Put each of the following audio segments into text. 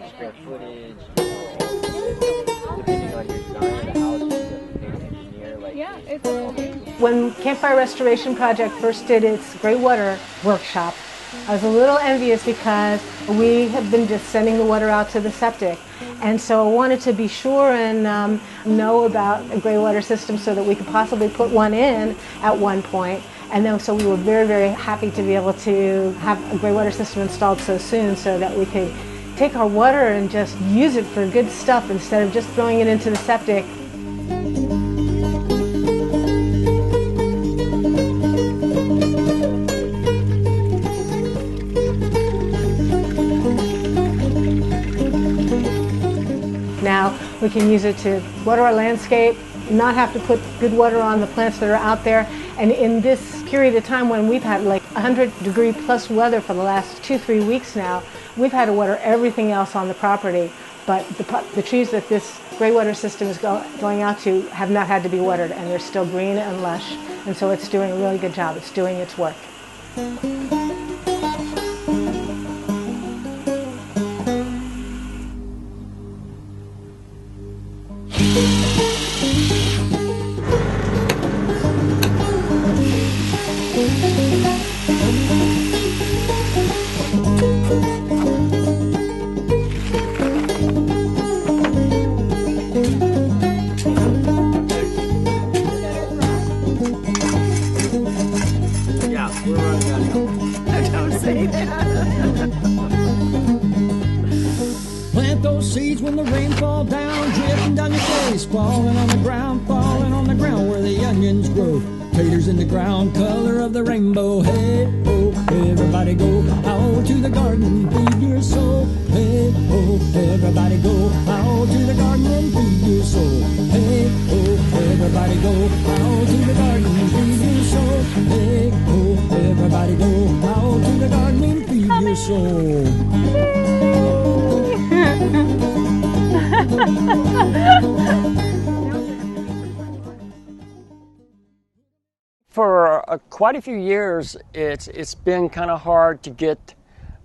square footage, depending on your design of the house, you have to pay an engineer. Like, yeah, it's okay. When Campfire Restoration Project first did its GREYWATER workshop, I was a little envious because we have been just sending the water out to the septic. And so I wanted to be sure and know about a GREYWATER system so that we could possibly put one in at one point. And then so we were very, very happy to be able to have a GREYWATER system installed so soon so that we could take our water and just use it for good stuff instead of just throwing it into the septic. Now we can use it to water our landscape, not have to put good water on the plants that are out there. And in this period of time when we've had like 100-degree plus weather for the last 2-3 weeks now, we've had to water everything else on the property. But the trees that this GREYWATER system is going out to have not had to be watered, and they're still green and lush. And so it's doing a really good job. It's doing its work. Yeah, we're running out of help. Don't say that. Plant those seeds when the rain fall down, dripping down your face, falling on the ground where the onions grow. Taters in the ground, color of the rainbow. Hey, oh, everybody go out to the garden, feed your soul. Hey, oh, everybody go out to the garden and feed your soul. Hey, oh, everybody go out to the garden and feed your soul. Hey, oh, everybody go out to the garden and feed your soul. For quite a few years, it's been kind of hard to get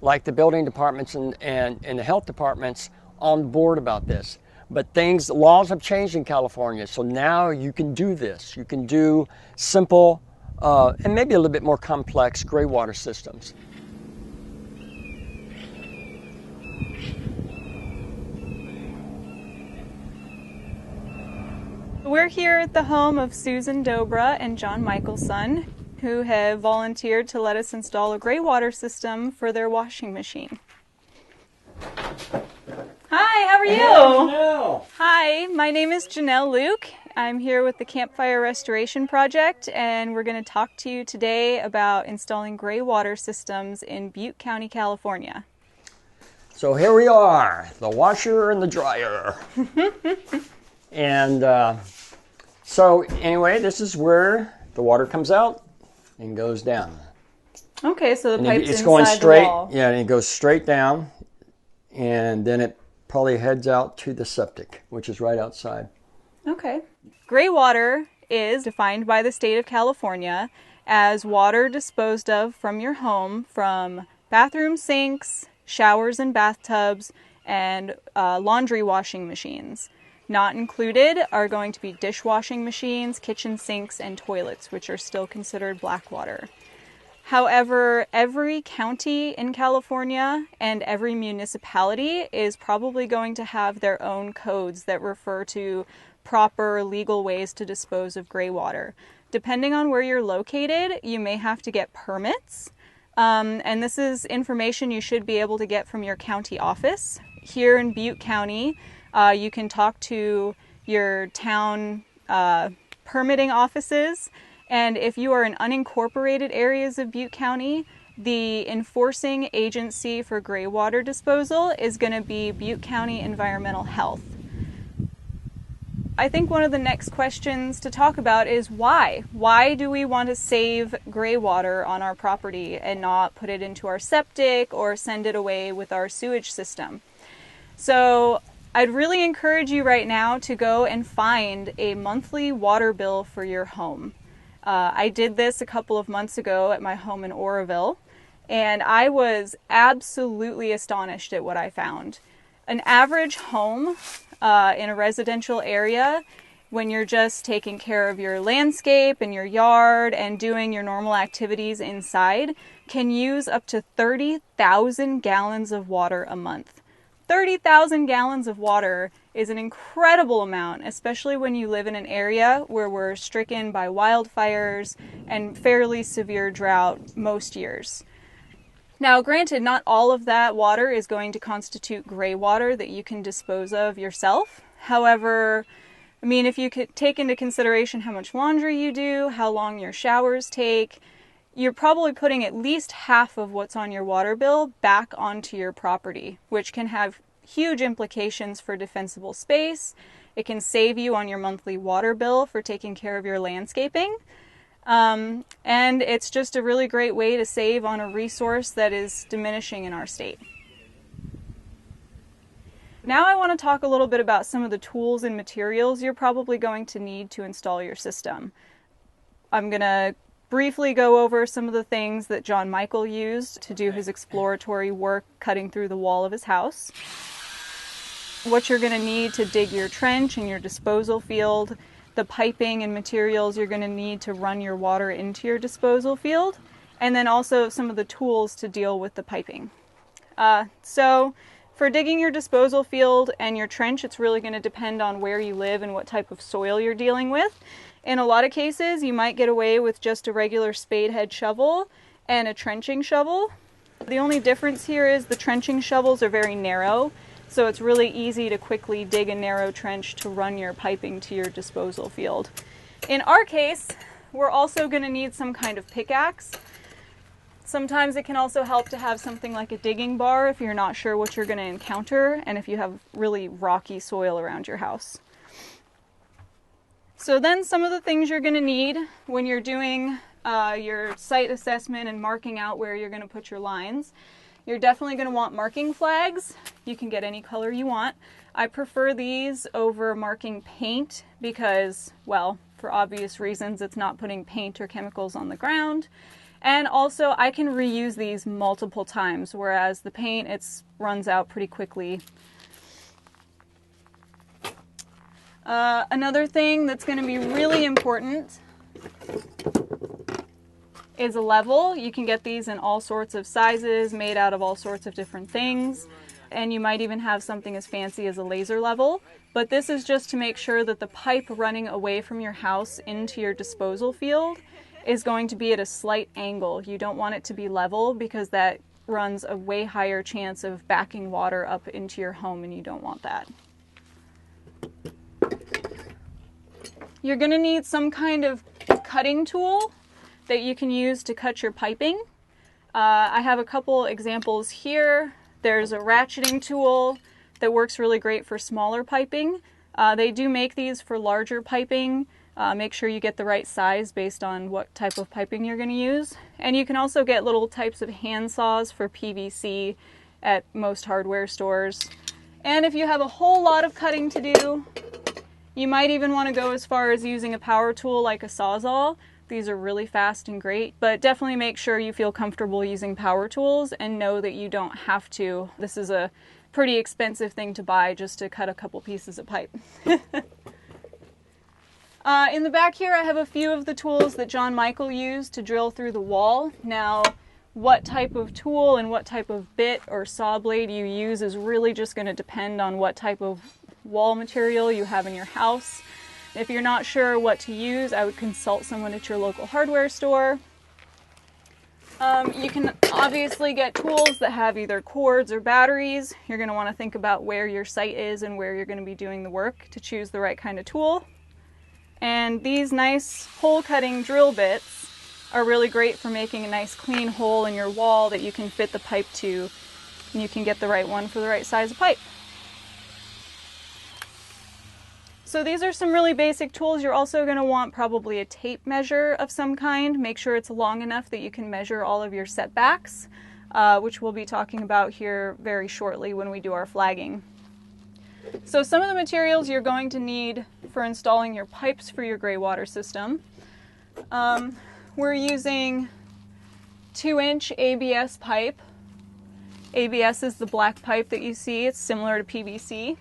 like the building departments and the health departments on board about this. But laws have changed in California, so now you can do this. You can do simple and maybe a little bit more complex GREYWATER systems. We're here at the home of Susan Dobra and John Michelson, who have volunteered to let us install a GREYWATER system for their washing machine. Hi, how are you? Janel. Hi, my name is Janel Luke. I'm here with the Campfire Restoration Project, and we're going to talk to you today about installing GREYWATER systems in Butte County, California. So here we are, the washer and the dryer. And so anyway, this is where the water comes out and goes down. Okay, so the pipe's it's inside going straight, the wall. yeah, and it goes straight down, and then it probably heads out to the septic, which is right outside. Okay. GREYWATER is defined by the state of California as water disposed of from your home from bathroom sinks, showers and bathtubs, and laundry washing machines. Not included are going to be dishwashing machines, kitchen sinks, and toilets, which are still considered black water. However, every county in California and every municipality is probably going to have their own codes that refer to proper legal ways to dispose of GREYWATER. Depending on where you're located, you may have to get permits. And this is information you should be able to get from your county office. Here in Butte County, you can talk to your town permitting offices, and if you are in unincorporated areas of Butte County, the enforcing agency for GREYWATER disposal is going to be Butte County Environmental Health. I think one of the next questions to talk about is why? Why do we want to save GREYWATER on our property and not put it into our septic or send it away with our sewage system? So I'd really encourage you right now to go and find a monthly water bill for your home. I did this a couple of months ago at my home in Oroville, and I was absolutely astonished at what I found. An average home in a residential area, when you're just taking care of your landscape and your yard and doing your normal activities inside, can use up to 30,000 gallons of water a month. 30,000 gallons of water is an incredible amount, especially when you live in an area where we're stricken by wildfires and fairly severe drought most years. Now, granted, not all of that water is going to constitute gray water that you can dispose of yourself. However, I mean, if you could take into consideration how much laundry you do, how long your showers take, you're probably putting at least half of what's on your water bill back onto your property, which can have huge implications for defensible space. It can save you on your monthly water bill for taking care of your landscaping. And it's just a really great way to save on a resource that is diminishing in our state. Now I want to talk a little bit about some of the tools and materials you're probably going to need to install your system. I'm going to briefly go over some of the things that John Michael used to do his exploratory work cutting through the wall of his house. What you're going to need to dig your trench and your disposal field, the piping and materials you're going to need to run your water into your disposal field, and then also some of the tools to deal with the piping. So for digging your disposal field and your trench, it's really going to depend on where you live and what type of soil you're dealing with. In a lot of cases, you might get away with just a regular spade head shovel and a trenching shovel. The only difference here is the trenching shovels are very narrow, so it's really easy to quickly dig a narrow trench to run your piping to your disposal field. In our case, we're also going to need some kind of pickaxe. Sometimes it can also help to have something like a digging bar if you're not sure what you're going to encounter and if you have really rocky soil around your house. So then some of the things you're going to need when you're doing your site assessment and marking out where you're going to put your lines. You're definitely going to want marking flags. You can get any color you want. I prefer these over marking paint because, well, for obvious reasons, it's not putting paint or chemicals on the ground. And also, I can reuse these multiple times, whereas the paint, it runs out pretty quickly. Another thing that's going to be really important is a level. You can get these in all sorts of sizes, made out of all sorts of different things. And you might even have something as fancy as a laser level. But this is just to make sure that the pipe running away from your house into your disposal field is going to be at a slight angle. You don't want it to be level because that runs a way higher chance of backing water up into your home, and you don't want that. You're going to need some kind of cutting tool that you can use to cut your piping. I have a couple examples here. There's a ratcheting tool that works really great for smaller piping. They do make these for larger piping. Make sure you get the right size based on what type of piping you're going to use. And you can also get little types of hand saws for PVC at most hardware stores. And if you have a whole lot of cutting to do, you might even want to go as far as using a power tool like a Sawzall. These are really fast and great, but definitely make sure you feel comfortable using power tools and know that you don't have to. This is a pretty expensive thing to buy just to cut a couple pieces of pipe. In the back here, I have a few of the tools that John Michael used to drill through the wall. Now, what type of tool and what type of bit or saw blade you use is really just going to depend on what type of wall material you have in your house. If you're not sure what to use, I would consult someone at your local hardware store. You can obviously get tools that have either cords or batteries. You're going to want to think about where your site is and where you're going to be doing the work to choose the right kind of tool. And these nice hole cutting drill bits are really great for making a nice clean hole in your wall that you can fit the pipe to, and you can get the right one for the right size of pipe. So these are some really basic tools. You're also going to want probably a tape measure of some kind. Make sure it's long enough that you can measure all of your setbacks, which we'll be talking about here very shortly when we do our flagging. So some of the materials you're going to need for installing your pipes for your gray water system. We're using 2-inch ABS pipe. ABS is the black pipe that you see. It's similar to PVC.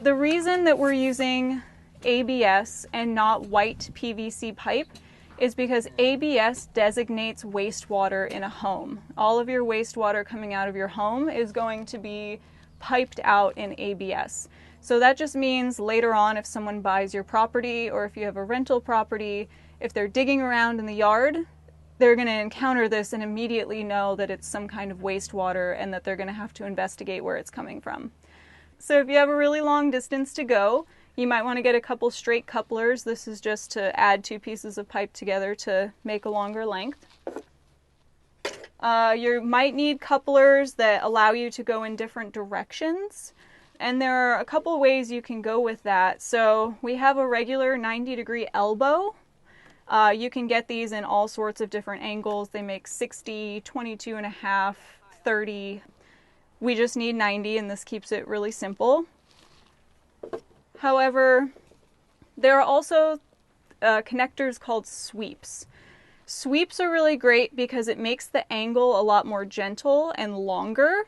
The reason that we're using ABS and not white PVC pipe is because ABS designates wastewater in a home. All of your wastewater coming out of your home is going to be piped out in ABS. So that just means later on, if someone buys your property or if you have a rental property, if they're digging around in the yard, they're going to encounter this and immediately know that it's some kind of wastewater and that they're going to have to investigate where it's coming from. So if you have a really long distance to go, you might want to get a couple straight couplers. This is just to add two pieces of pipe together to make a longer length. You might need couplers that allow you to go in different directions. And there are a couple ways you can go with that. So we have a regular 90-degree elbow. You can get these in all sorts of different angles. They make 60, 22.5, 30. We just need 90, and this keeps it really simple. However, there are also connectors called sweeps. Sweeps are really great because it makes the angle a lot more gentle and longer.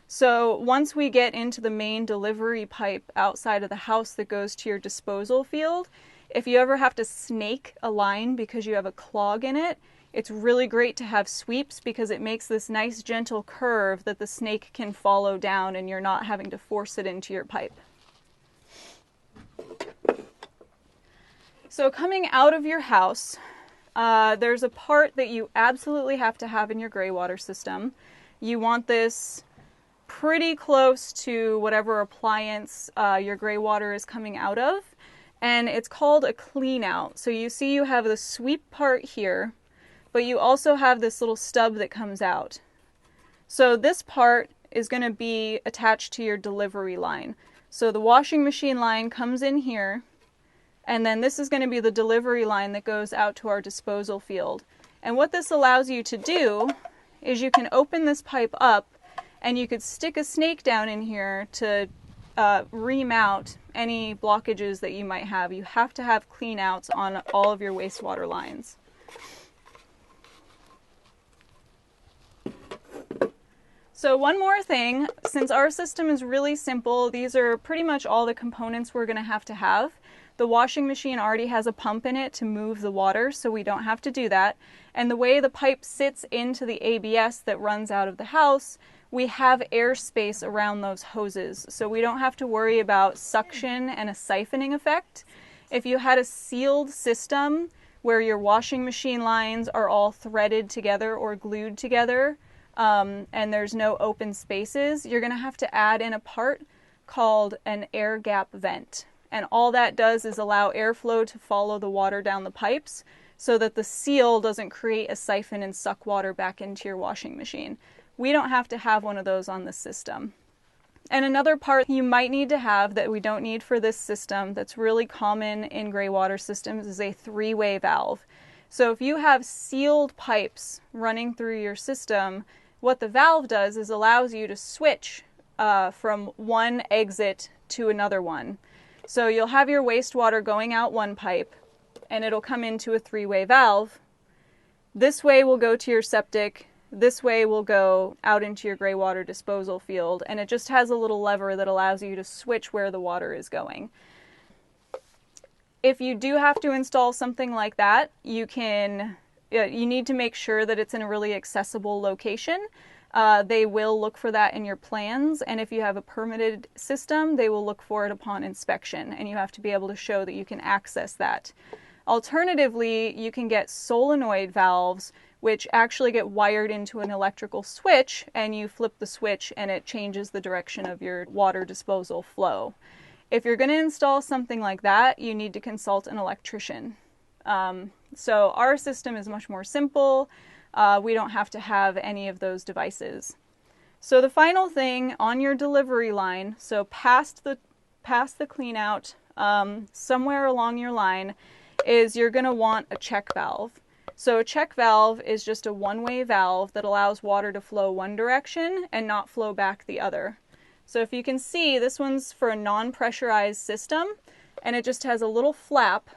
So once we get into the main delivery pipe outside of the house that goes to your disposal field, if you ever have to snake a line because you have a clog in it, it's really great to have sweeps because it makes this nice gentle curve that the snake can follow down and you're not having to force it into your pipe. So coming out of your house, there's a part that you absolutely have to have in your gray water system. You want this pretty close to whatever appliance your gray water is coming out of, and it's called a clean out. So you see you have the sweep part here, but you also have this little stub that comes out. So this part is going to be attached to your delivery line. So the washing machine line comes in here, and then this is going to be the delivery line that goes out to our disposal field. And what this allows you to do is you can open this pipe up and you could stick a snake down in here to remount any blockages that you might have. You have to have clean outs on all of your wastewater lines. So one more thing, since our system is really simple, these are pretty much all the components we're going to have. The washing machine already has a pump in it to move the water, so we don't have to do that. And the way the pipe sits into the ABS that runs out of the house, we have air space around those hoses, so we don't have to worry about suction and a siphoning effect. If you had a sealed system where your washing machine lines are all threaded together or glued together, and there's no open spaces, you're going to have to add in a part called an air gap vent. And all that does is allow airflow to follow the water down the pipes so that the seal doesn't create a siphon and suck water back into your washing machine. We don't have to have one of those on this system. And another part you might need to have that we don't need for this system that's really common in gray water systems is a three-way valve. So if you have sealed pipes running through your system, what the valve does is allows you to switch from one exit to another one. So you'll have your wastewater going out one pipe, and it'll come into a three-way valve. This way will go to your septic, this way will go out into your gray water disposal field, and it just has a little lever that allows you to switch where the water is going. If you do have to install something like that, you need to make sure that it's in a really accessible location. They will look for that in your plans, and if you have a permitted system, they will look for it upon inspection, and you have to be able to show that you can access that. Alternatively, you can get solenoid valves, which actually get wired into an electrical switch, and you flip the switch and it changes the direction of your water disposal flow. If you're going to install something like that, you need to consult an electrician. So our system is much more simple. We don't have to have any of those devices. So the final thing on your delivery line, so past the clean out, somewhere along your line, is you're going to want a check valve. So a check valve is just a one-way valve that allows water to flow one direction and not flow back the other. So if you can see, this one's for a non-pressurized system, and it just has a little flap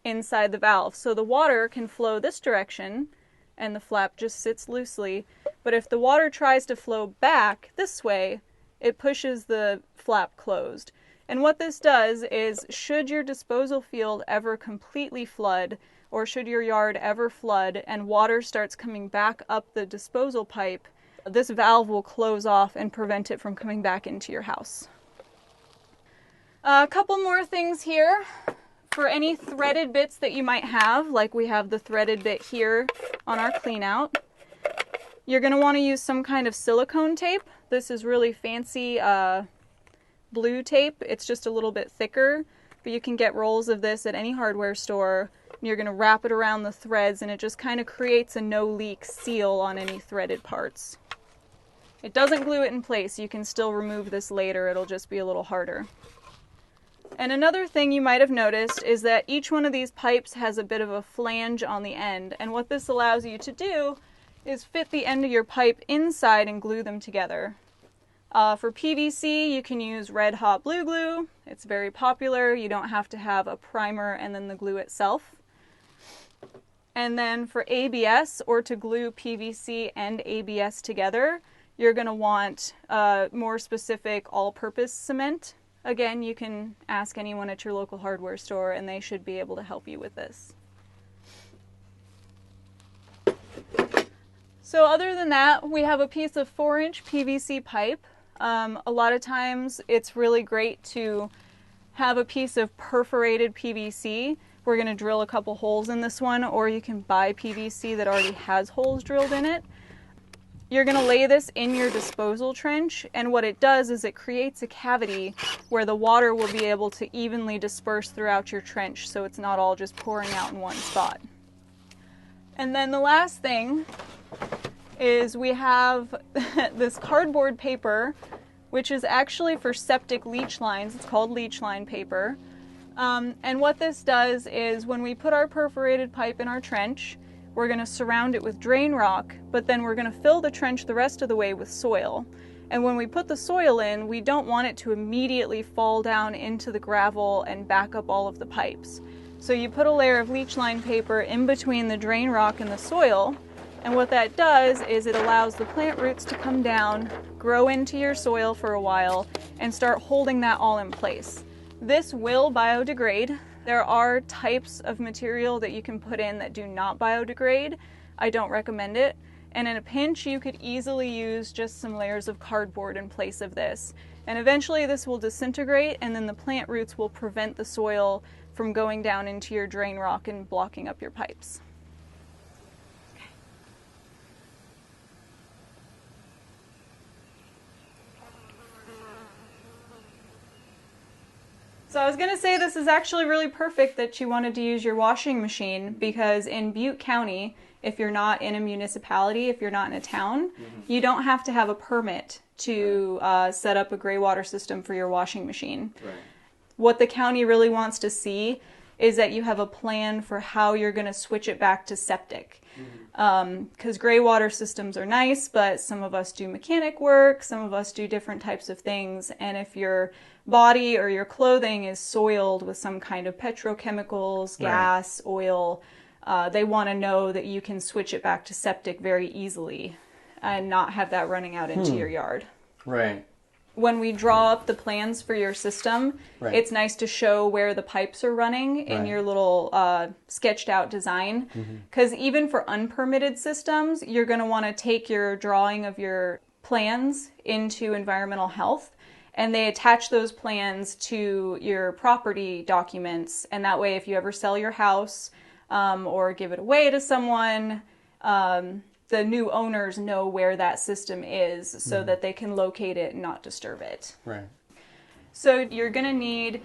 inside the valve. So the water can flow this direction, and the flap just sits loosely, But if the water tries to flow back this way, it pushes the flap closed. And what this does is, should your disposal field ever completely flood, or should your yard ever flood and water starts coming back up the disposal pipe, this valve will close off and prevent it from coming back into your house. A couple more things here. For any threaded bits that you might have, like we have the threaded bit here on our clean out, you're going to want to use some kind of silicone tape. This is really fancy blue tape. It's just a little bit thicker, but you can get rolls of this at any hardware store. You're going to wrap it around the threads, and it just kind of creates a no-leak seal on any threaded parts. It doesn't glue it in place. You can still remove this later. It'll just be a little harder. And another thing you might have noticed is that each one of these pipes has a bit of a flange on the end, and what this allows you to do is fit the end of your pipe inside and glue them together. For PVC, you can use red hot blue glue. It's very popular. You don't have to have a primer and then the glue itself. And then for ABS, or to glue PVC and ABS together, you're going to want more specific all-purpose cement. Again, you can ask anyone at your local hardware store and they should be able to help you with this. So other than that, we have a piece of 4-inch PVC pipe. A lot of times it's really great to have a piece of perforated PVC. We're going to drill a couple holes in this one, or you can buy PVC that already has holes drilled in it. You're going to lay this in your disposal trench, and what it does is it creates a cavity where the water will be able to evenly disperse throughout your trench, so it's not all just pouring out in one spot. And then the last thing is we have this cardboard paper, which is actually for septic leach lines. It's called Leechline Paper. And what this does is, when we put our perforated pipe in our trench, we're going to surround it with drain rock, but then we're going to fill the trench the rest of the way with soil. And when we put the soil in, we don't want it to immediately fall down into the gravel and back up all of the pipes. So you put a layer of leachline paper in between the drain rock and the soil, and what that does is it allows the plant roots to come down, grow into your soil for a while, and start holding that all in place. This will biodegrade. There are types of material that you can put in that do not biodegrade. I don't recommend it. And in a pinch, you could easily use just some layers of cardboard in place of this. And eventually this will disintegrate, and then the plant roots will prevent the soil from going down into your drain rock and blocking up your pipes. So I was going to say, this is actually really perfect that you wanted to use your washing machine, because in Butte County, if you're not in a municipality, if you're not in a town, you don't have to have a permit to set up a gray water system for your washing machine. Right. What the county really wants to see is that you have a plan for how you're going to switch it back to septic. Because gray water systems are nice, but some of us do mechanic work, some of us do different types of things, and if your body or your clothing is soiled with some kind of petrochemicals, gas, oil, they want to know that you can switch it back to septic very easily and not have that running out into your yard. Right. When we draw up the plans for your system, it's nice to show where the pipes are running in your little sketched out design. Because even for unpermitted systems, you're going to want to take your drawing of your plans into environmental health, and they attach those plans to your property documents. And that way, if you ever sell your house or give it away to someone, the new owners know where that system is, so that they can locate it and not disturb it. Right. So you're going to need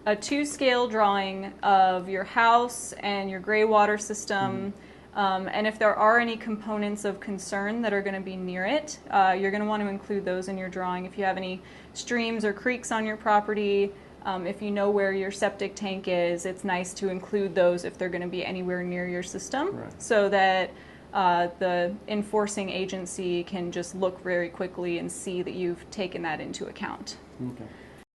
a 2-scale drawing of your house and your gray water system. And if there are any components of concern that are going to be near it, you're going to want to include those in your drawing. If you have any streams or creeks on your property, if you know where your septic tank is, it's nice to include those if they're going to be anywhere near your system, so that the enforcing agency can just look very quickly and see that you've taken that into account. Okay.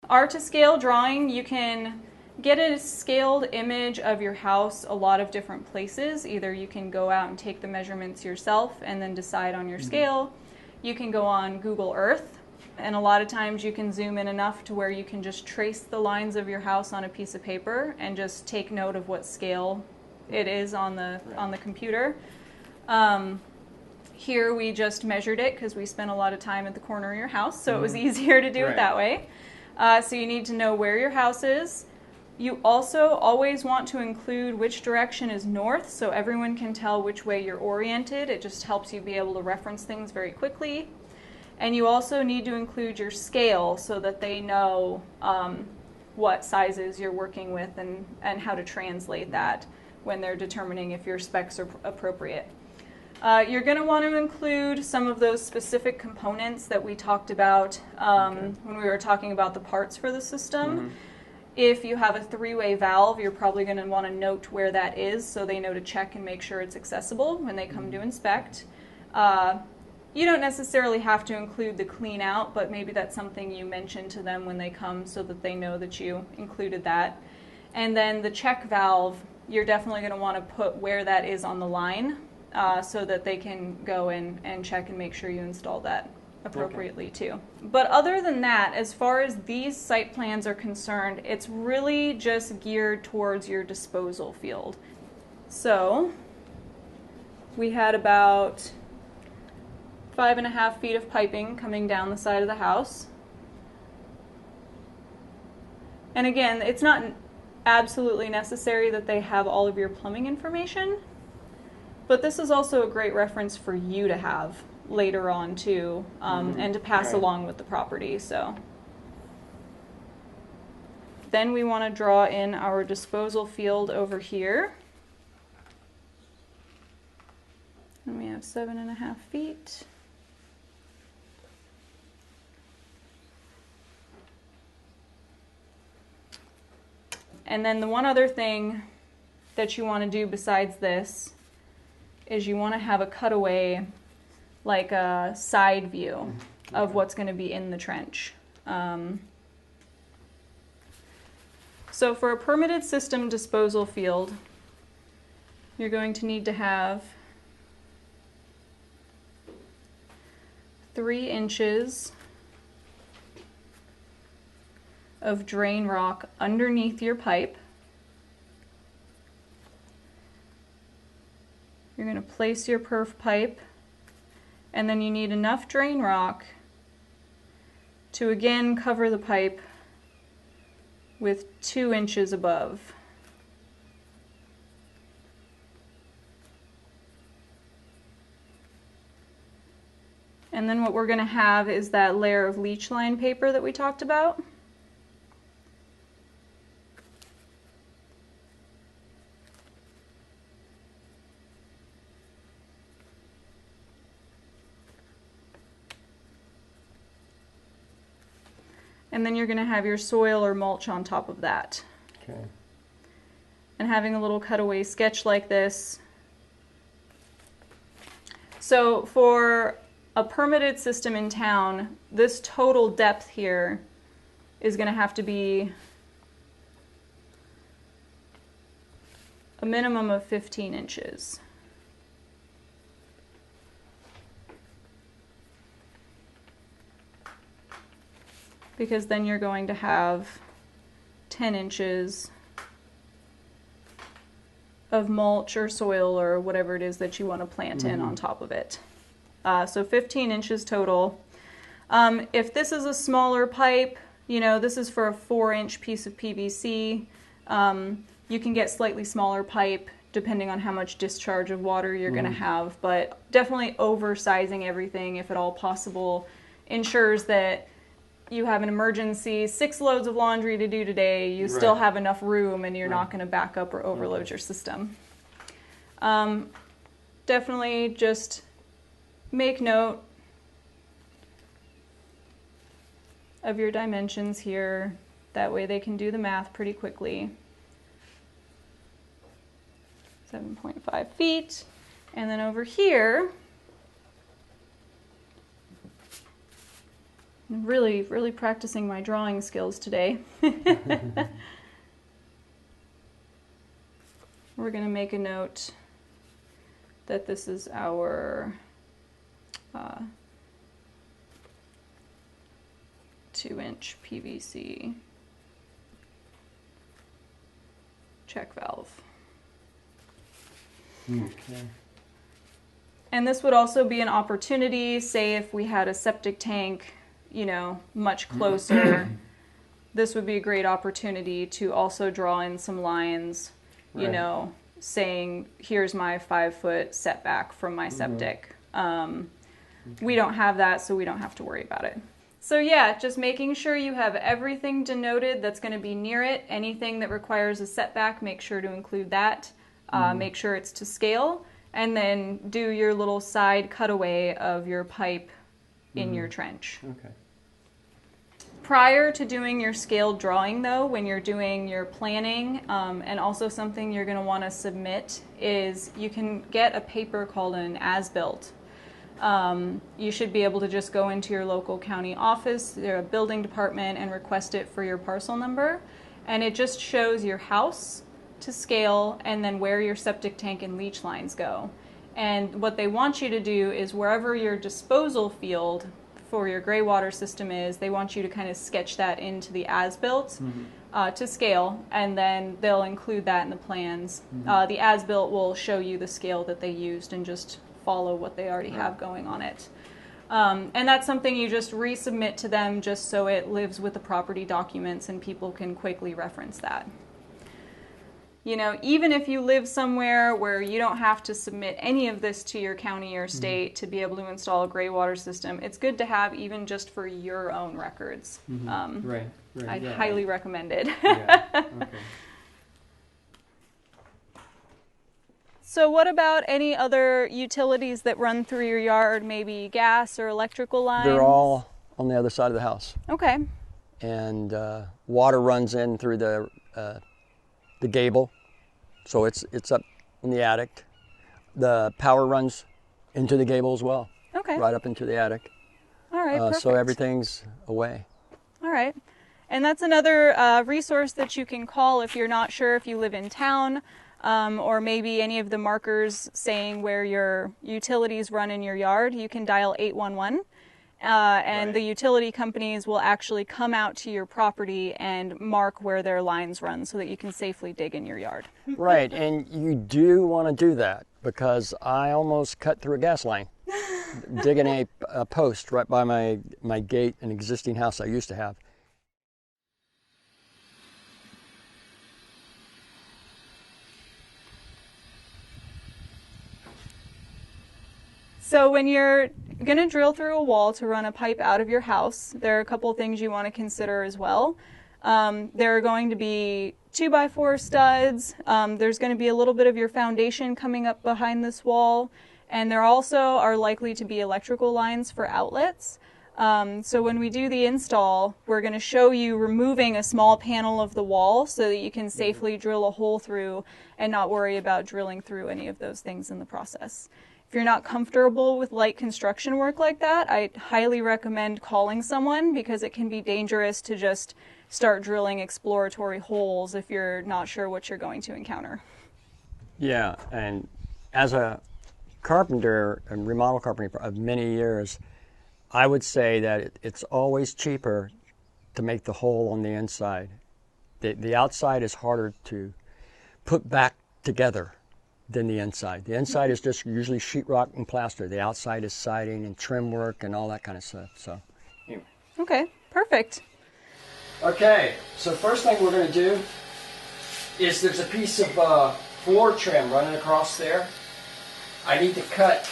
Our to scale drawing, you can get a scaled image of your house a lot of different places. Either you can go out and take the measurements yourself and then decide on your scale. You can go on Google Earth, and a lot of times you can zoom in enough to where you can just trace the lines of your house on a piece of paper and just take note of what scale it is on the computer. Here we just measured it because we spent a lot of time at the corner of your house, so it was easier to do it that way. So you need to know where your house is. You also always want to include which direction is north, so everyone can tell which way you're oriented. It just helps you be able to reference things very quickly. And you also need to include your scale so that they know what sizes you're working with and how to translate that when they're determining if your specs are appropriate. You're going to want to include some of those specific components that we talked about when we were talking about the parts for the system. If you have a three-way valve, you're probably going to want to note where that is so they know to check and make sure it's accessible when they come to inspect. You don't necessarily have to include the clean out, but maybe that's something you mention to them when they come so that they know that you included that. And then the check valve, you're definitely going to want to put where that is on the line so that they can go in and check and make sure you install that appropriately too. But other than that, as far as these site plans are concerned, it's really just geared towards your disposal field. So we had about 5.5 feet of piping coming down the side of the house. And again, it's not absolutely necessary that they have all of your plumbing information, but this is also a great reference for you to have later on too, and to pass along with the property. So then we want to draw in our disposal field over here, and we have 7.5 feet. And then the one other thing that you want to do besides this is you want to have a cutaway, like a side view of what's going to be in the trench. So for a permitted system disposal field, you're going to need to have 3 inches of drain rock underneath your pipe. You're going to place your perf pipe, and then you need enough drain rock to again cover the pipe with 2 inches above. And then what we're going to have is that layer of Leechline paper that we talked about. And then you're going to have your soil or mulch on top of that. Okay. And having a little cutaway sketch like this. So for a permitted system in town, this total depth here is going to have to be a minimum of 15 inches. Because then you're going to have 10 inches of mulch or soil or whatever it is that you want to plant in on top of it. So 15 inches total. If this is a smaller pipe, you know, this is for a 4-inch piece of PVC. You can get slightly smaller pipe depending on how much discharge of water you're going to have, but definitely oversizing everything, if at all possible, ensures that you have an emergency, 6 loads of laundry to do today, you still have enough room and you're not going to back up or overload your system. Definitely just make note of your dimensions here. That way they can do the math pretty quickly. 7.5 feet. And then over here, I'm really practicing my drawing skills today. we're going to make a note that this is our 2-inch PVC check valve. Okay. And this would also be an opportunity, say if we had a septic tank, you know, much closer, this would be a great opportunity to also draw in some lines, you know, saying, here's my 5-foot setback from my septic. We don't have that, so we don't have to worry about it. So yeah, just making sure you have everything denoted that's going to be near it. Anything that requires a setback, make sure to include that. Make sure it's to scale. And then do your little side cutaway of your pipe in your trench. Okay. Prior to doing your scaled drawing, though, when you're doing your planning, and also something you're going to want to submit, is you can get a paper called an as-built. You should be able to just go into your local county office, their building department, and request it for your parcel number. And it just shows your house to scale and then where your septic tank and leach lines go. And what they want you to do is wherever your disposal field for your gray water system is, they want you to kind of sketch that into the as-built to scale, and then they'll include that in the plans. The as-built will show you the scale that they used and just follow what they already have going on it. And that's something you just resubmit to them just so it lives with the property documents and people can quickly reference that. You know, even if you live somewhere where you don't have to submit any of this to your county or state to be able to install a gray water system, it's good to have even just for your own records. Right. I'd highly recommend it. Yeah. Okay. So what about any other utilities that run through your yard, maybe gas or electrical lines? They're all on the other side of the house. Okay. And water runs in through the gable, so it's up in the attic. The power runs into the gable as well. Okay. Right up into the attic. All right, perfect. So everything's away. All right. And that's another resource that you can call if you're not sure if you live in town, or maybe any of the markers saying where your utilities run in your yard. You can dial 811. And the utility companies will actually come out to your property and mark where their lines run so that you can safely dig in your yard. Right, and you do want to do that because I almost cut through a gas line digging a post right by my gate, an existing house I used to have. So when you're going to drill through a wall to run a pipe out of your house, there are a couple things you want to consider as well. There are going to be 2x4 studs. There's going to be a little bit of your foundation coming up behind this wall. And there also are likely to be electrical lines for outlets. So when we do the install, we're going to show you removing a small panel of the wall so that you can safely drill a hole through and not worry about drilling through any of those things in the process. If you're not comfortable with light construction work like that, I highly recommend calling someone because it can be dangerous to just start drilling exploratory holes if you're not sure what you're going to encounter. Yeah, and as a carpenter and remodel carpenter of many years, I would say that it's always cheaper to make the hole on the inside. The outside is harder to put back together than the inside. The inside is just usually sheetrock and plaster. The outside is siding and trim work and all that kind of stuff. So, anyway. Okay, perfect. Okay, so first thing we're going to do is there's a piece of floor trim running across there. I need to cut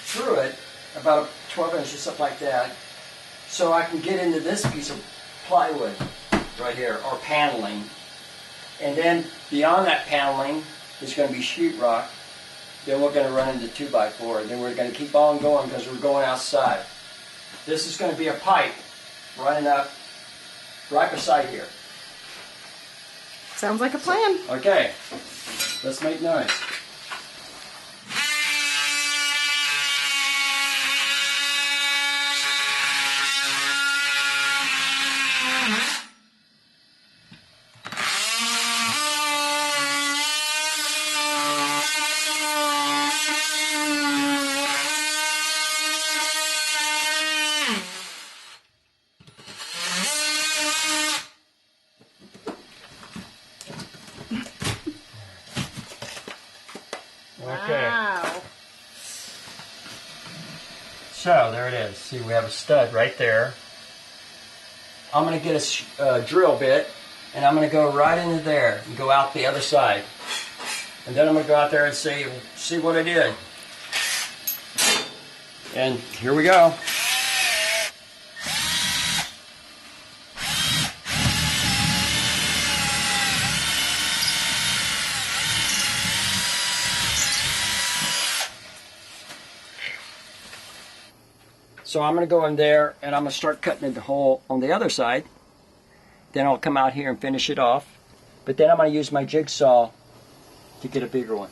through it about 12 inches, something like that, so I can get into this piece of plywood right here, or paneling. And then beyond that paneling is going to be sheetrock. Then we're going to run into 2x4. Then we're going to keep on going because we're going outside. This is going to be a pipe running up right beside here. Sounds like a plan. Okay, let's make noise. So there it is. See, we have a stud right there. I'm going to get a drill bit, and I'm going to go right into there and go out the other side. And then I'm going to go out there and see what I did. And here we go. So I'm going to go in there and I'm going to start cutting the hole on the other side. Then I'll come out here and finish it off. But then I'm going to use my jigsaw to get a bigger one.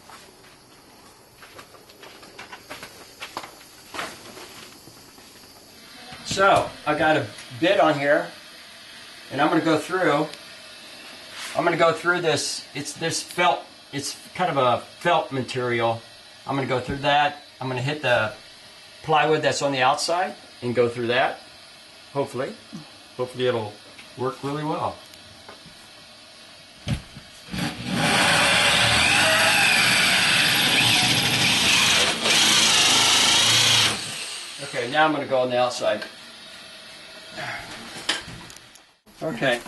So I got a bit on here and I'm going to go through. I'm going to go through this. It's this felt. It's kind of a felt material. I'm going to go through that. I'm going to hit the plywood that's on the outside and go through that. Hopefully it'll work really well. Okay, now I'm going to go on the outside. Okay.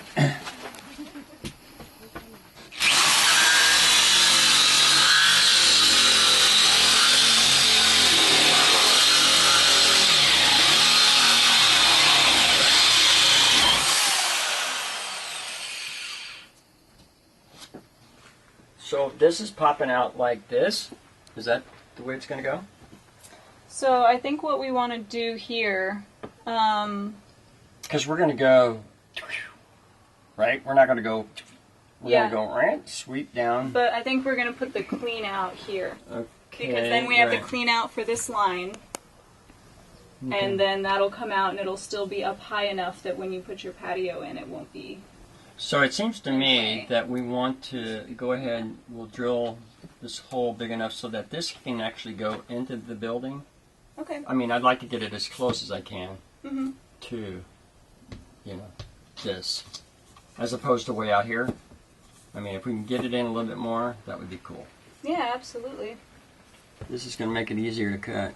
So this is popping out like this. Is that the way it's going to go? So I think what we want to do here, because we're going to go, right? We're not going to go, we're going to go right, sweep down. But I think we're going to put the clean out here. Okay. Because then we have to clean out for this line. Okay. And then that'll come out and it'll still be up high enough that when you put your patio in, it won't be. So it seems to me that we want to go ahead, we'll drill this hole big enough so that this can actually go into the building. Okay. I mean, I'd like to get it as close as I can Mm-hmm. to, you know, this, as opposed to way out here. I mean, if we can get it in a little bit more, that would be cool. Yeah, absolutely. This is going to make it easier to cut.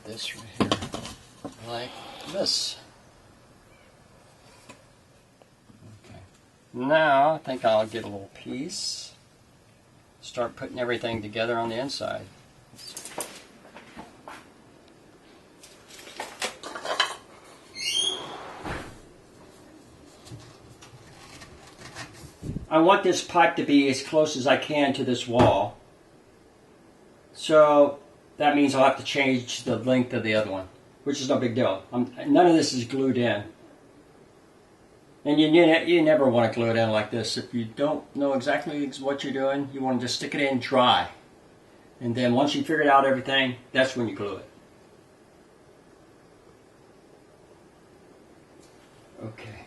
This right here, like this. Okay. Now I think I'll get a little piece. Start putting everything together on the inside. I want this pipe to be as close as I can to this wall. So that means I'll have to change the length of the other one, which is no big deal. None of this is glued in. And you never want to glue it in like this. If you don't know exactly what you're doing, you want to just stick it in dry. And then once you figured out everything, that's when you glue it. Okay.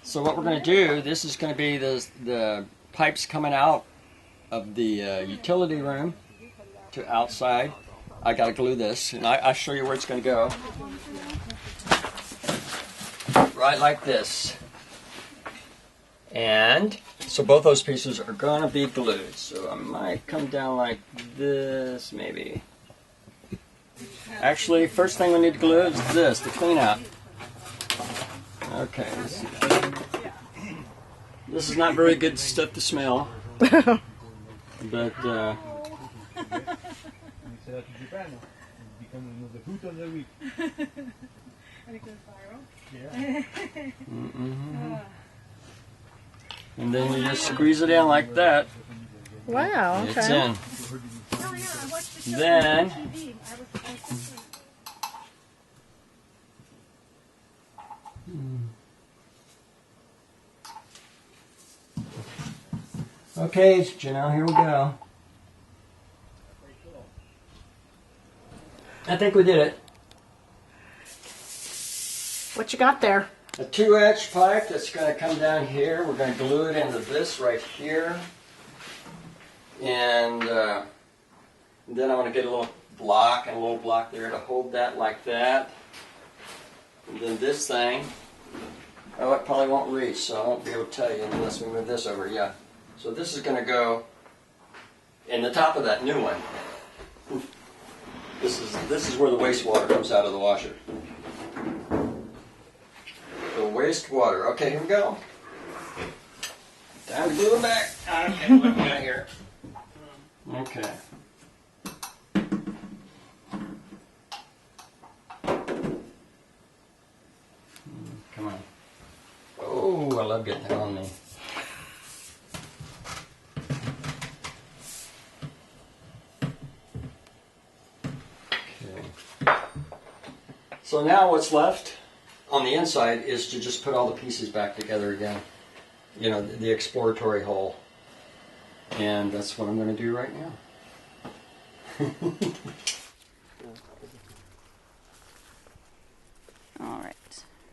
So what we're going to do, this is going to be the pipes coming out of the utility room to outside. I got to glue this, and I'll show you where it's going to go. Right like this. And so both those pieces are going to be glued. So I might come down like this, maybe. Actually, first thing we need to glue is this, the clean out. Okay, let's see. This is not very good stuff to smell, but and then you just squeeze it in like that. Wow, okay. It's in. Then okay, Janelle, here we go. I think we did it. What you got there? A 2-inch pipe that's going to come down here. We're going to glue it into this right here. And then I'm going to get a little block and a little block there to hold that like that. And then this thing, oh, it probably won't reach, so I won't be able to tell you unless we move this over. Yeah. So this is going to go in the top of that new one. This is where the wastewater comes out of the washer. The wastewater. Okay, here we go. Time to glue it back. Okay, what do we got here? Okay. Come on. Oh, I love getting it on me. Okay. So now what's left on the inside is to just put all the pieces back together again. You know, the exploratory hole. And that's what I'm going to do right now. All right.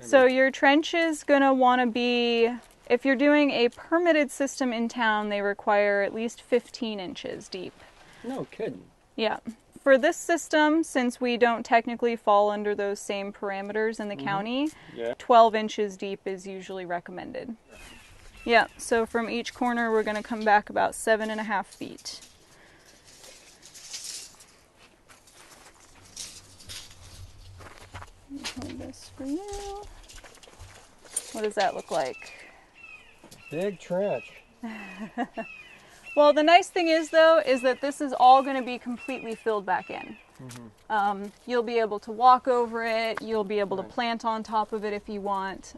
So your trench is going to want to be, if you're doing a permitted system in town, they require at least 15 inches deep. No kidding. Yeah. For this system, since we don't technically fall under those same parameters in the county, 12 inches deep is usually recommended. Yeah, so from each corner we're going to come back about 7.5 feet. Hold this for you. What does that look like? Big trench. Well, the nice thing is, though, is that this is all going to be completely filled back in. You'll be able to walk over it. You'll be able to plant on top of it if you want.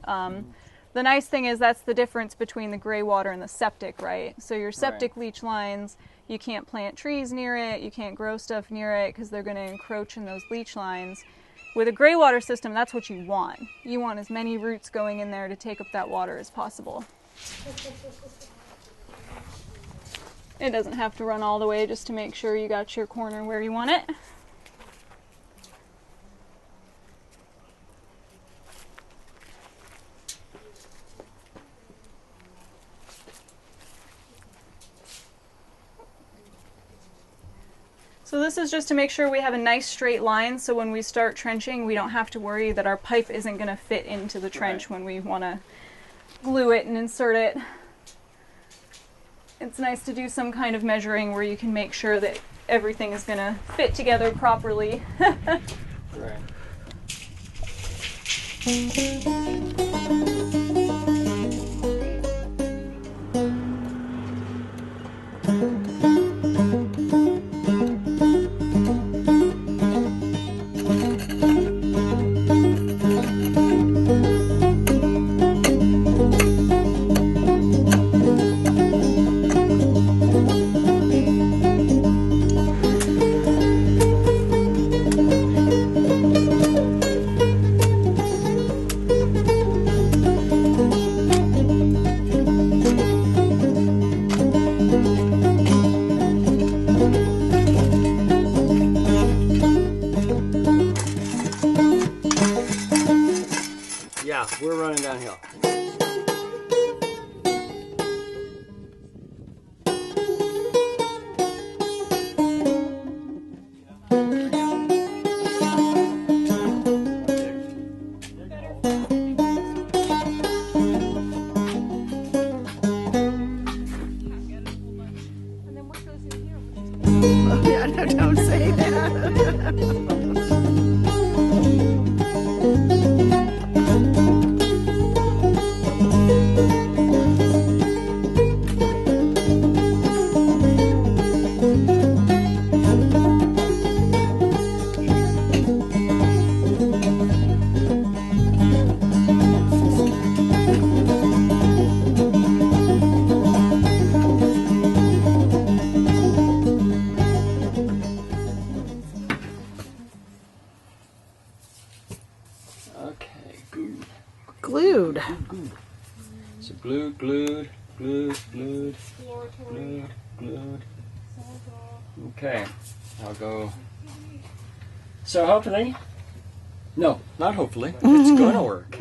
The nice thing is that's the difference between the gray water and the septic, right? So your septic leach lines, you can't plant trees near it. You can't grow stuff near it because they're going to encroach in those leach lines. With a gray water system, that's what you want. You want as many roots going in there to take up that water as possible. It doesn't have to run all the way just to make sure you got your corner where you want it. So this is just to make sure we have a nice straight line, so when we start trenching, we don't have to worry that our pipe isn't going to fit into the trench when we want to glue it and insert it. It's nice to do some kind of measuring where you can make sure that everything is going to fit together properly. Right. Yeah, we're running downhill. Yeah, no, don't say that. Glued. So glued, glued, glued, glued, glued, glued. Okay, I'll go. So hopefully No, not hopefully. It's going to work.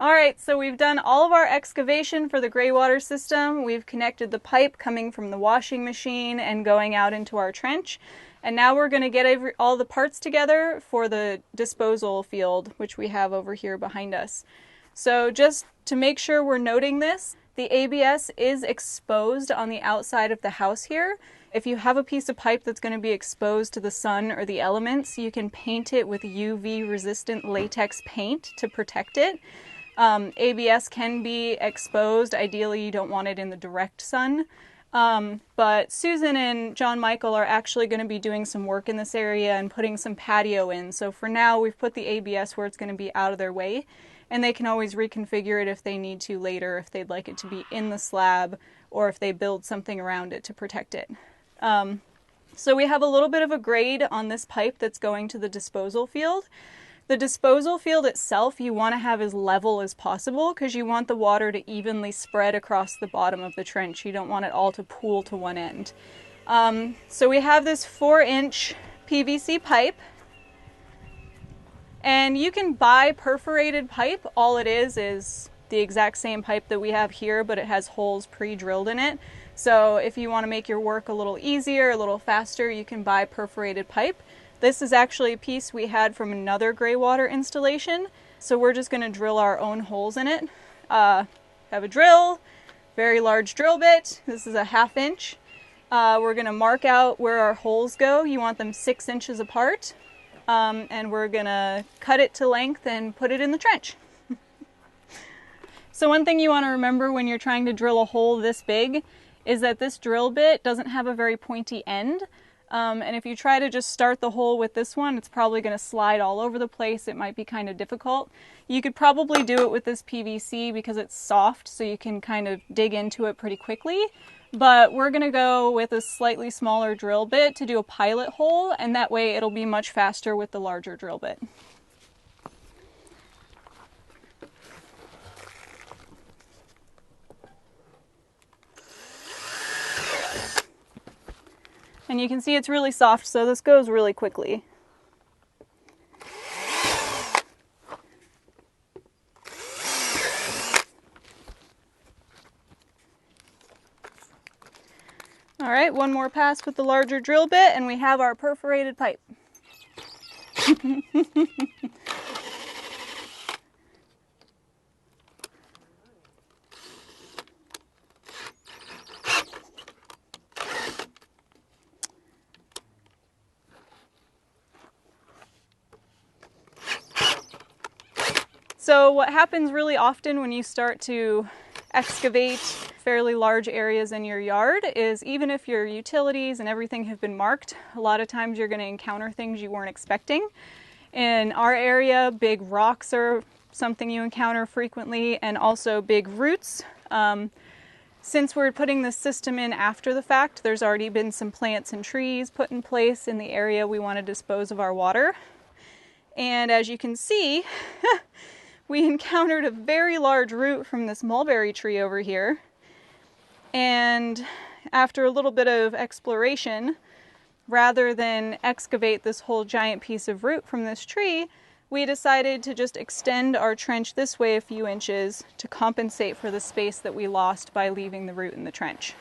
All right, so we've done all of our excavation for the gray water system. We've connected the pipe coming from the washing machine and going out into our trench. And now we're going to get all the parts together for the disposal field, which we have over here behind us. So just to make sure we're noting this, the ABS is exposed on the outside of the house here. If you have a piece of pipe that's going to be exposed to the sun or the elements, you can paint it with UV resistant latex paint to protect it. ABS can be exposed. Ideally, you don't want it in the direct sun. But Susan and John Michael are actually going to be doing some work in this area and putting some patio in. So for now, we've put the ABS where it's going to be out of their way. And they can always reconfigure it if they need to later, if they'd like it to be in the slab or if they build something around it to protect it. So we have a little bit of a grade on this pipe that's going to the disposal field. The disposal field itself you want to have as level as possible because you want the water to evenly spread across the bottom of the trench. You don't want it all to pool to one end. So we have this 4-inch PVC pipe. And you can buy perforated pipe. All it is the exact same pipe that we have here, but it has holes pre-drilled in it. So if you want to make your work a little easier, a little faster, you can buy perforated pipe. This is actually a piece we had from another gray water installation. So we're just going to drill our own holes in it. Have a drill, very large drill bit. This is a 1/2 inch. We're going to mark out where our holes go. You want them 6 inches apart. And we're going to cut it to length and put it in the trench. So one thing you want to remember when you're trying to drill a hole this big is that this drill bit doesn't have a very pointy end. And if you try to just start the hole with this one, it's probably going to slide all over the place. It might be kind of difficult. You could probably do it with this PVC because it's soft, so you can kind of dig into it pretty quickly. But we're going to go with a slightly smaller drill bit to do a pilot hole, and that way it'll be much faster with the larger drill bit. And you can see it's really soft, so this goes really quickly. All right, one more pass with the larger drill bit and we have our perforated pipe. So what happens really often when you start to excavate fairly large areas in your yard is even if your utilities and everything have been marked, a lot of times you're going to encounter things you weren't expecting. In our area, big rocks are something you encounter frequently, and also big roots. Since we're putting this system in after the fact, there's already been some plants and trees put in place in the area we want to dispose of our water. And as you can see, we encountered a very large root from this mulberry tree over here. And after a little bit of exploration, rather than excavate this whole giant piece of root from this tree, we decided to just extend our trench this way a few inches to compensate for the space that we lost by leaving the root in the trench.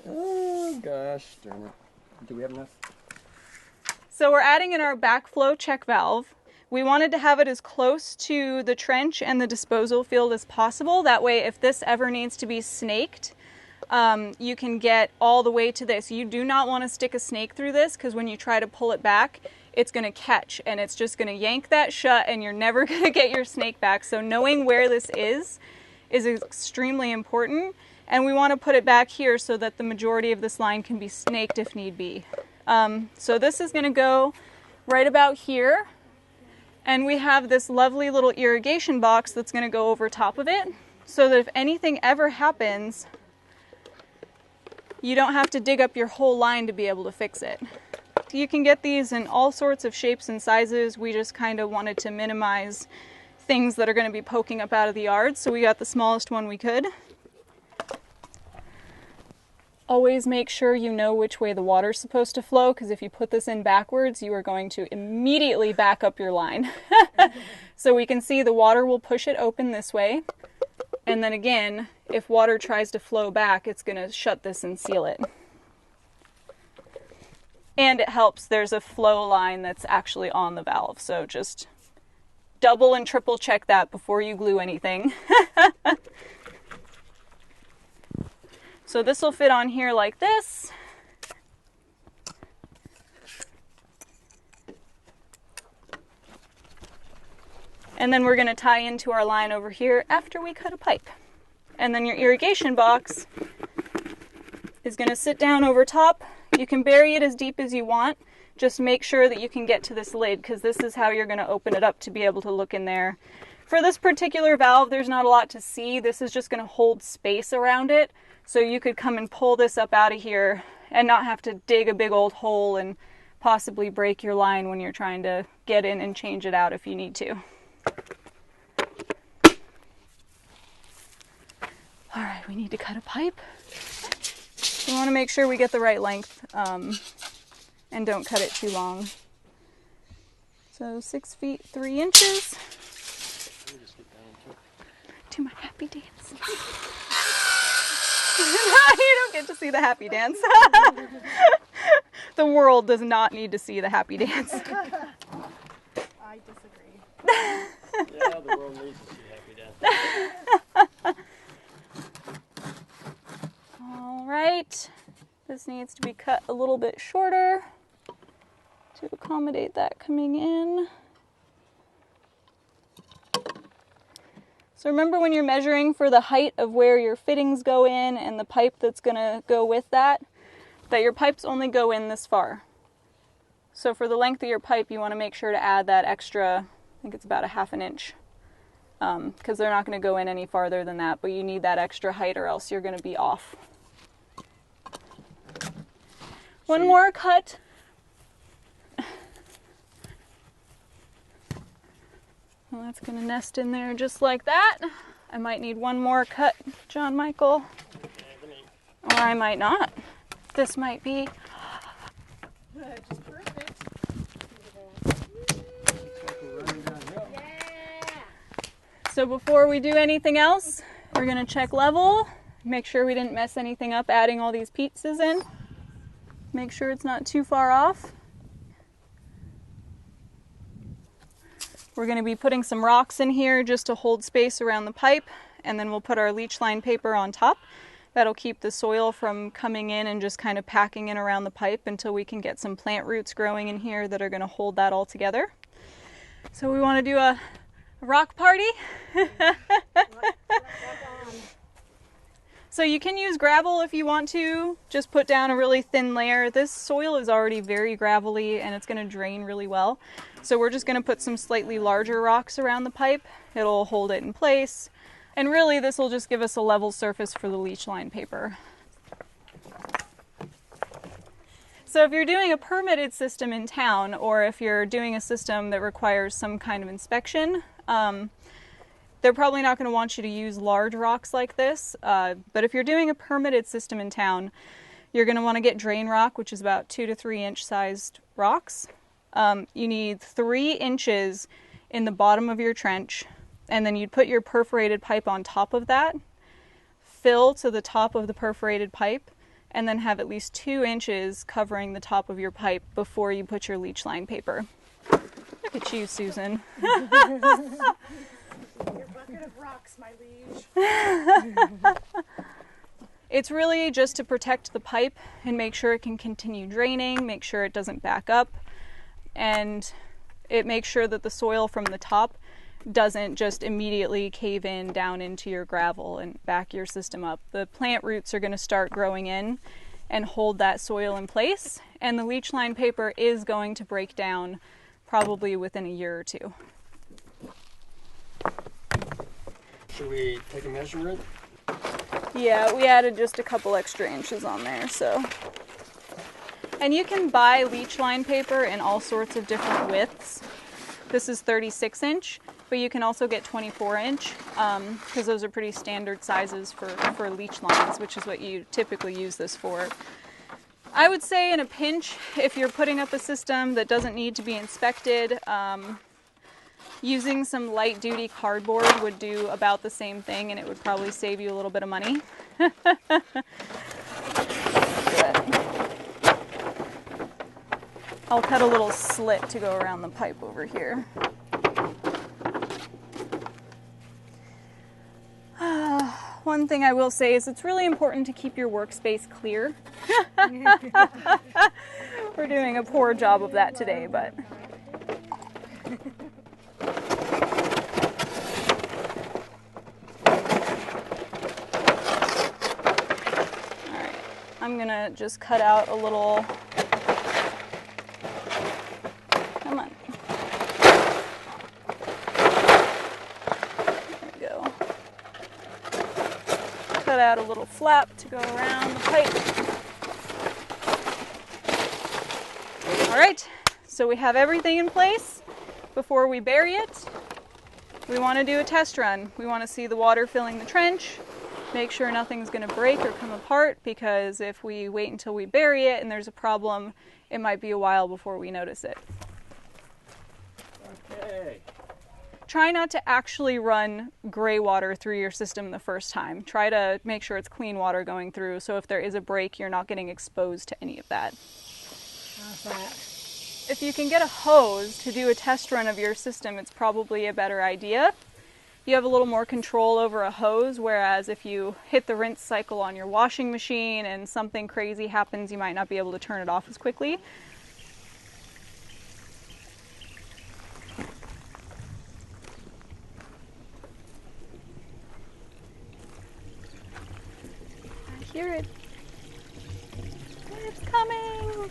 Oh gosh, darn it. Do we have enough? So we're adding in our backflow check valve. We wanted to have it as close to the trench and the disposal field as possible. That way, if this ever needs to be snaked, you can get all the way to this. You do not want to stick a snake through this because when you try to pull it back, it's going to catch and it's just going to yank that shut and you're never going to get your snake back. So knowing where this is extremely important. And we want to put it back here so that the majority of this line can be snaked if need be. So this is going to go right about here, and we have this lovely little irrigation box that's going to go over top of it so that if anything ever happens, you don't have to dig up your whole line to be able to fix it. You can get these in all sorts of shapes and sizes. We just kind of wanted to minimize things that are going to be poking up out of the yard, so we got the smallest one we could. Always make sure you know which way the water's supposed to flow, because if you put this in backwards, you are going to immediately back up your line. So we can see the water will push it open this way. And then again, if water tries to flow back, it's going to shut this and seal it. And it helps, there's a flow line that's actually on the valve. So just double and triple check that before you glue anything. So this will fit on here like this. And then we're going to tie into our line over here after we cut a pipe. And then your irrigation box is going to sit down over top. You can bury it as deep as you want. Just make sure that you can get to this lid, because this is how you're going to open it up to be able to look in there. For this particular valve, there's not a lot to see. This is just going to hold space around it. So you could come and pull this up out of here and not have to dig a big old hole and possibly break your line when you're trying to get in and change it out if you need to. All right, we need to cut a pipe. We want to make sure we get the right length and don't cut it too long. So 6 feet 3 inches. To my happy dance. You don't get to see the happy dance. The world does not need to see the happy dance. I disagree. Yeah, the world needs to see happy dance. All right, this needs to be cut a little bit shorter to accommodate that coming in. So remember, when you're measuring for the height of where your fittings go in and the pipe that's going to go with that your pipes only go in this far. So for the length of your pipe, you want to make sure to add that extra, I think it's about a 1/2 inch, because they're not going to go in any farther than that, but you need that extra height or else you're going to be off. One more cut. Well, that's going to nest in there just like that. I might need one more cut, John Michael. Or I might not. This might be... Just perfect. So before we do anything else, we're going to check level. Make sure we didn't mess anything up adding all these pieces in. Make sure it's not too far off. We're going to be putting some rocks in here just to hold space around the pipe, and then we'll put our Leechline paper on top. That'll keep the soil from coming in and just kind of packing in around the pipe until we can get some plant roots growing in here that are going to hold that all together. So we want to do a rock party. So you can use gravel if you want to. Just put down a really thin layer. This soil is already very gravelly and it's going to drain really well. So we're just going to put some slightly larger rocks around the pipe. It'll hold it in place. And really this will just give us a level surface for the Leechline paper. So if you're doing a permitted system in town, or if you're doing a system that requires some kind of inspection, they're probably not going to want you to use large rocks like this, but if you're doing a permitted system in town, you're going to want to get drain rock, which is about 2 to 3 inch sized rocks. You need 3 inches in the bottom of your trench, and then you'd put your perforated pipe on top of that, fill to the top of the perforated pipe, and then have at least 2 inches covering the top of your pipe before you put your Leechline paper. Look at you, Susan. Your bucket of rocks, my liege. It's really just to protect the pipe and make sure it can continue draining, make sure it doesn't back up, and it makes sure that the soil from the top doesn't just immediately cave in down into your gravel and back your system up. The plant roots are going to start growing in and hold that soil in place, and the Leechline paper is going to break down probably within a year or two. Should we take a measurement? Yeah, we added just a couple extra inches on there, so. And you can buy Leechline paper in all sorts of different widths. This is 36 inch, but but you can also get 24-inch because those are pretty standard sizes for leach lines, which is what you typically use this for. I would say in a pinch, if you're putting up a system that doesn't need to be inspected, using some light-duty cardboard would do about the same thing, and it would probably save you a little bit of money. I'll cut a little slit to go around the pipe over here. One thing I will say is it's really important to keep your workspace clear. We're doing a poor job of that today, but... Alright, I'm gonna just cut out a little... Come on. There we go. Cut out a little flap to go around the pipe. All right, so we have everything in place. Before we bury it, we want to do a test run. We want to see the water filling the trench, make sure nothing's going to break or come apart, because if we wait until we bury it and there's a problem, it might be a while before we notice it. Okay. Try not to actually run gray water through your system the first time. Try to make sure it's clean water going through, so if there is a break, you're not getting exposed to any of that. How's that? If you can get a hose to do a test run of your system, it's probably a better idea. You have a little more control over a hose, whereas if you hit the rinse cycle on your washing machine and something crazy happens, you might not be able to turn it off as quickly. I hear it. It's coming!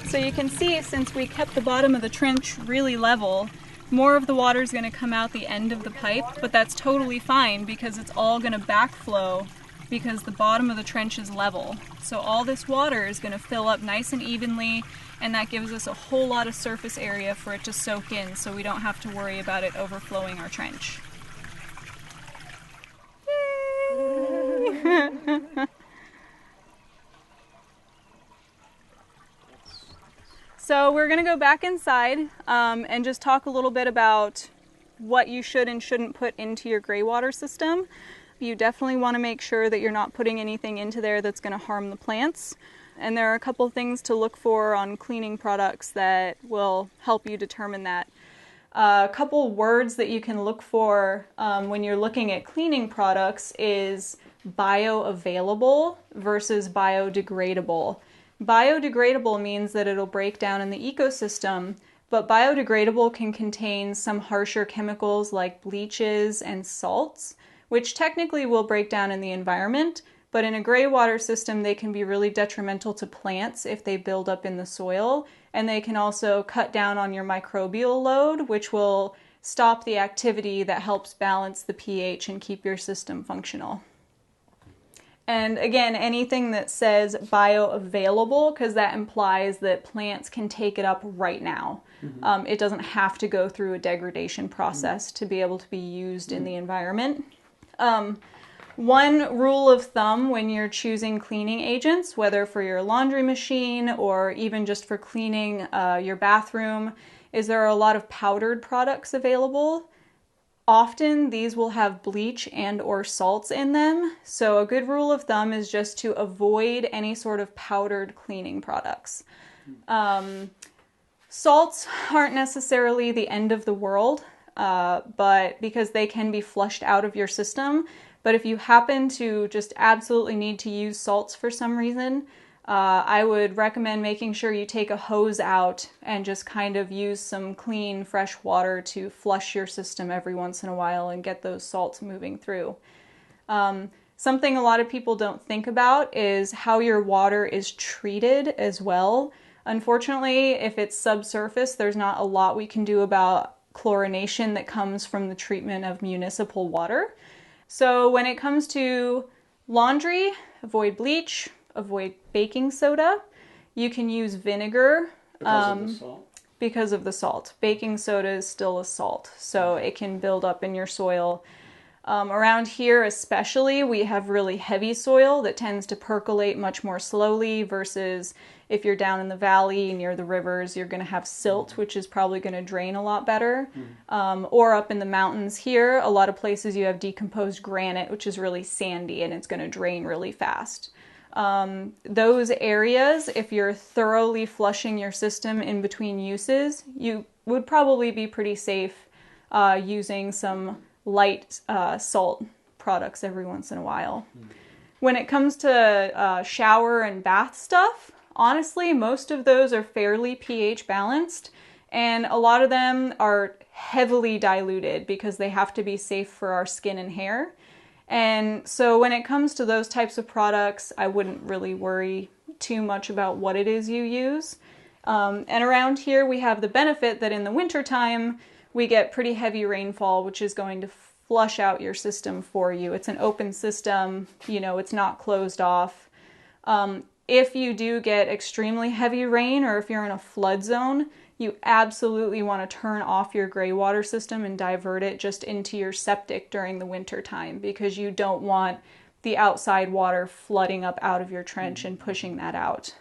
So you can see, since we kept the bottom of the trench really level, more of the water is going to come out the end of the pipe, but that's totally fine because it's all going to backflow because the bottom of the trench is level. So all this water is going to fill up nice and evenly, and that gives us a whole lot of surface area for it to soak in, so we don't have to worry about it overflowing our trench. Yay! So we're going to go back inside and just talk a little bit about what you should and shouldn't put into your gray water system. You definitely want to make sure that you're not putting anything into there that's going to harm the plants. And there are a couple things to look for on cleaning products that will help you determine that. A couple words that you can look for when you're looking at cleaning products is bioavailable versus biodegradable. Biodegradable means that it'll break down in the ecosystem, but biodegradable can contain some harsher chemicals like bleaches and salts, which technically will break down in the environment, but in a gray water system they can be really detrimental to plants if they build up in the soil, and they can also cut down on your microbial load, which will stop the activity that helps balance the pH and keep your system functional. And again, anything that says bioavailable, because that implies that plants can take it up right now. Mm-hmm. It doesn't have to go through a degradation process to be able to be used in the environment. One rule of thumb when you're choosing cleaning agents, whether for your laundry machine or even just for cleaning your bathroom, is there are a lot of powdered products available. Often these will have bleach and or salts in them, so a good rule of thumb is just to avoid any sort of powdered cleaning products. Salts aren't necessarily the end of the world, but because they can be flushed out of your system. But if you happen to just absolutely need to use salts for some reason, I would recommend making sure you take a hose out and just kind of use some clean, fresh water to flush your system every once in a while and get those salts moving through. Something a lot of people don't think about is how your water is treated as well. Unfortunately, if it's subsurface, there's not a lot we can do about chlorination that comes from the treatment of municipal water. So when it comes to laundry, avoid bleach, avoid baking soda. You can use vinegar because of the salt. Baking soda is still a salt, so it can build up in your soil. Around here especially, we have really heavy soil that tends to percolate much more slowly versus if you're down in the valley near the rivers, you're going to have silt, which is probably going to drain a lot better. Or up in the mountains here, a lot of places you have decomposed granite, which is really sandy and it's going to drain really fast. Those areas, if you're thoroughly flushing your system in between uses, you would probably be pretty safe using some light salt products every once in a while. When it comes to shower and bath stuff, honestly, most of those are fairly pH balanced, and a lot of them are heavily diluted because they have to be safe for our skin and hair. And so when it comes to those types of products, I wouldn't really worry too much about what it is you use. And around here we have the benefit that in the wintertime we get pretty heavy rainfall, which is going to flush out your system for you. It's an open system, you know, it's not closed off. If you do get extremely heavy rain or if you're in a flood zone, you absolutely want to turn off your gray water system and divert it just into your septic during the winter time, because you don't want the outside water flooding up out of your trench and pushing that out.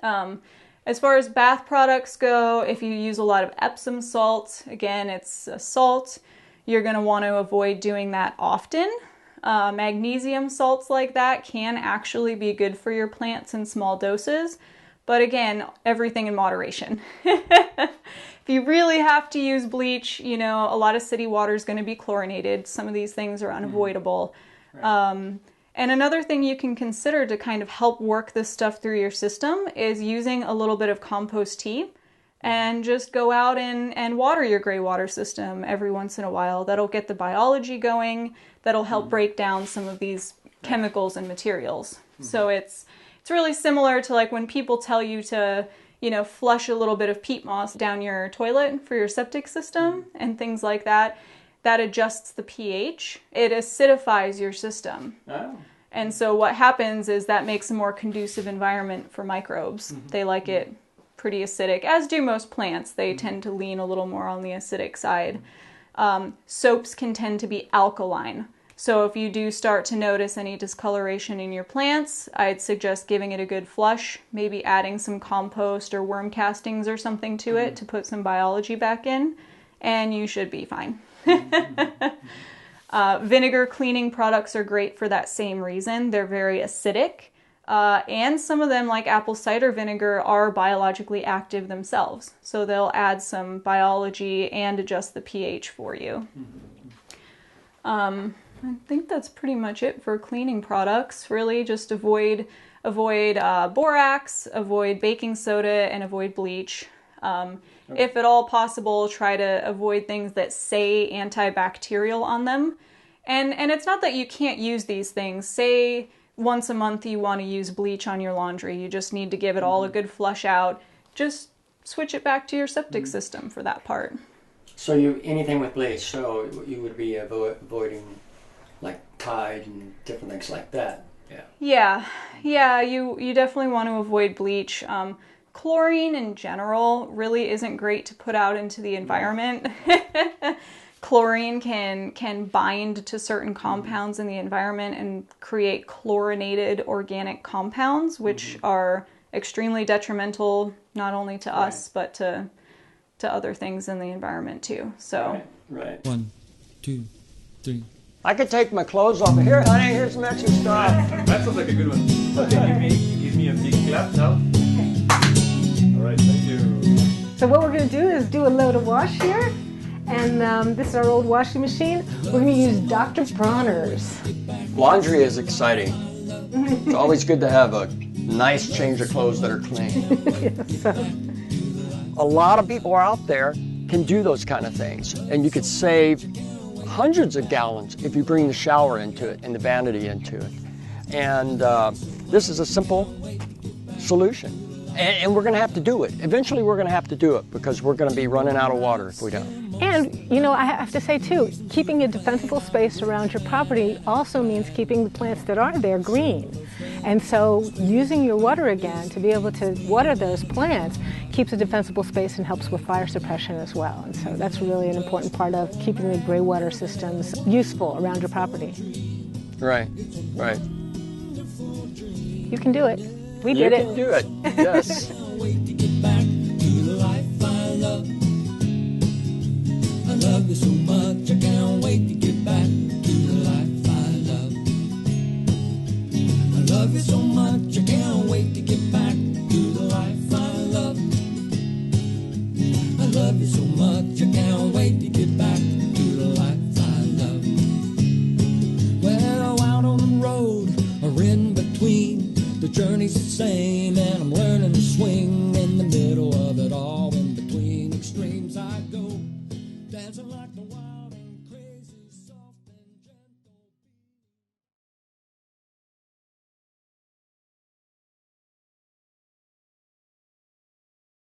As far as bath products go, if you use a lot of Epsom salt, again, it's a salt, you're going to want to avoid doing that often. Magnesium salts like that can actually be good for your plants in small doses, but again, everything in moderation. If you really have to use bleach, you know, a lot of city water is going to be chlorinated. Some of these things are unavoidable. Right. And another thing you can consider to kind of help work this stuff through your system is using a little bit of compost tea and just go out and water your gray water system every once in a while. That'll get the biology going. That'll help break down some of these chemicals and materials. So it's really similar to like when people tell you to, you know, flush a little bit of peat moss down your toilet for your septic system and things like that. That adjusts the pH. It acidifies your system. Oh. And so what happens is that makes a more conducive environment for microbes. They like it pretty acidic, as do most plants. They tend to lean a little more on the acidic side. Soaps can tend to be alkaline. So if you do start to notice any discoloration in your plants, I'd suggest giving it a good flush, maybe adding some compost or worm castings or something to it to put some biology back in, and you should be fine. Vinegar cleaning products are great for that same reason. They're very acidic, and some of them, like apple cider vinegar, are biologically active themselves. So they'll add some biology and adjust the pH for you. I think that's pretty much it for cleaning products. Really, just avoid borax, avoid baking soda, and avoid bleach. If at all possible, try to avoid things that say antibacterial on them. And it's not that you can't use these things. Say once a month you want to use bleach on your laundry. You just need to give it all a good flush out. Just switch it back to your septic system for that part. So anything with bleach, so you would be avoiding like Tide and different things like that. Yeah, you definitely want to avoid bleach. Chlorine in general really isn't great to put out into the environment. Chlorine can bind to certain compounds in the environment and create chlorinated organic compounds, which are extremely detrimental not only to us but to other things in the environment too. So right. 1, 2, 3. I could take my clothes off. Here, honey, here's some extra stuff. That sounds like a good one. Okay, give me a big clap now. All right, thank you. So what we're going to do is do a load of wash here. And this is our old washing machine. We're going to use Dr. Bronner's. Laundry is exciting. It's always good to have a nice change of clothes that are clean. A lot of people out there can do those kind of things. And you could save hundreds of gallons if you bring the shower into it and the vanity into it. And this is a simple solution. And we're going to have to do it. Eventually we're going to have to do it because we're going to be running out of water if we don't. And, you know, I have to say too, keeping a defensible space around your property also means keeping the plants that are there green. And so using your water again to be able to water those plants keeps a defensible space and helps with fire suppression as well. And so that's really an important part of keeping the gray water systems useful around your property. Right, right. You can do it. We did it. You can do it, yes. I love you so much, I can't wait to get back to the life I love. I love you so much, I can't wait to get back to the life I love. I love you so much, I can't wait to get back to the life I love. Well, out on the road, or in between, the journey's the same, and I'm